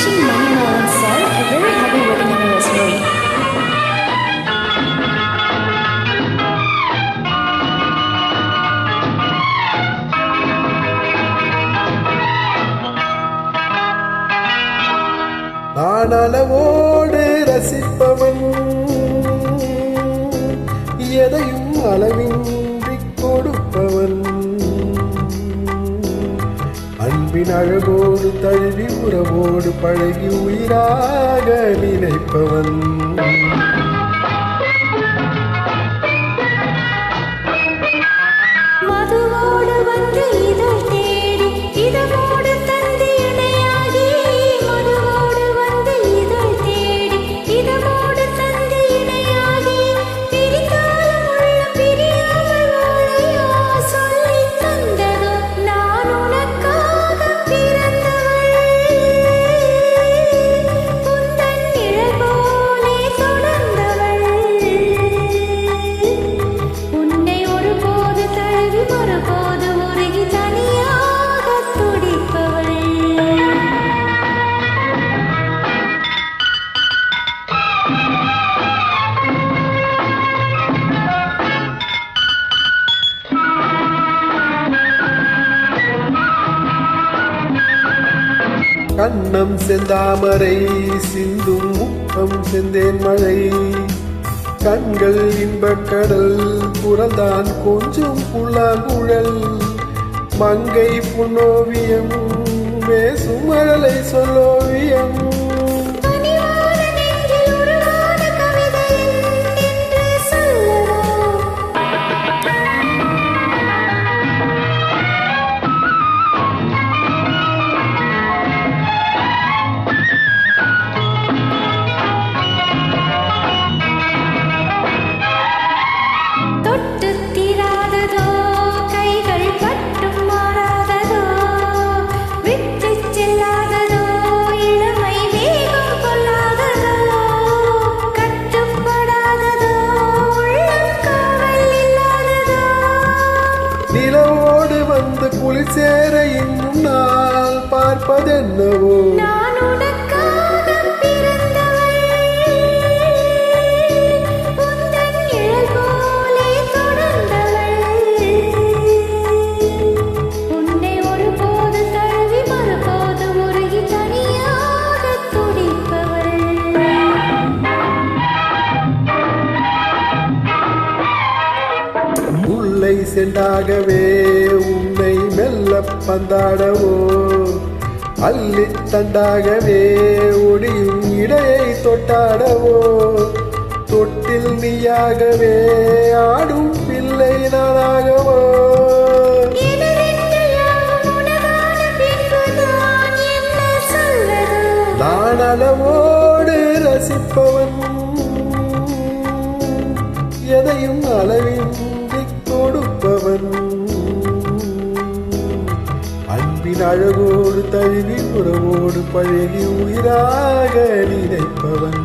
wishing Manimalan sir a very happy wedding anniversary. நான் அளவோடு ரசிப்பவன், எதையும் அளவின்றி கொடுப்பவன், அன்பின் அழகோடு தழுவி உறவோடு பழகி உயிராக நினைப்பவன். மதுவோடு வந்து இதழ் தேடி இதமோடு தந்து இணையாகி, மதுவோடு வந்து இதழ் தேடி இதமோடு தந்து இணையாகி, பிரிந்தாலும் உள்ள பிரியாமல் வாழையா சொல்லி தந்ததோ நான் உனக்காக பிறந்தவள், உந்தன் நிழல் போலே தொடர்ந்தவள், உன்னை ஒருபோது தழுவி மறுபோது உருகி தனியாக துடிப்பவள். கண்ணம் செந்தாமரை சிந்தும் முக்கம் செந்தேன் மழை, கண்கள் இன்பக்கடல் புறந்தான் கொஞ்சம் புல்லாங்குழல், மங்கை புன்னோவியம் பேசும் மழலை சொல்லோவியம். பனிவான நெஞ்சில் உருவான கவிதை என்று சொல்லவோ, தொட்டு தீராததோ கைகள் பட்டும் மாறாததோ, விட்டு செல்லாததோ இளமை வேகம் கொள்ளாததோ, கட்டுப்படாததோ உள்ளம் காவல் இல்லாததோ. நிலவோடு வந்து குளிர் சேர இன்னும் நாள் பார்ப்பதென்னவோ, நான் உனக்காக பிறந்தவள், உந்தன் நிழல் போலே தொடர்ந்தவள், உன்னை ஒருபோது தழுவி மறுபோது உருகி தனியாக துடிப்பவள். முல்லை செண்டாகவே உன்னை மெல்ல பந்தாடவோ, அள்ளித் தண்டாகவே ஒடியும் இடையை தொட்டாடவோ, தொட்டில் நீயாகவே ஆடும் பிள்ளை நானாகவோ. எனதென்று யாவும் உனதான பின்புதான் என்ன சொல்வதோ, நான் அளவோடு ரசிப்பவன், எதையும் அளவின்றி கொடுப்பவன், அன்பின் அழகோடு தழுவி உறவோடு பழகி உயிராக நினைப்பவன்.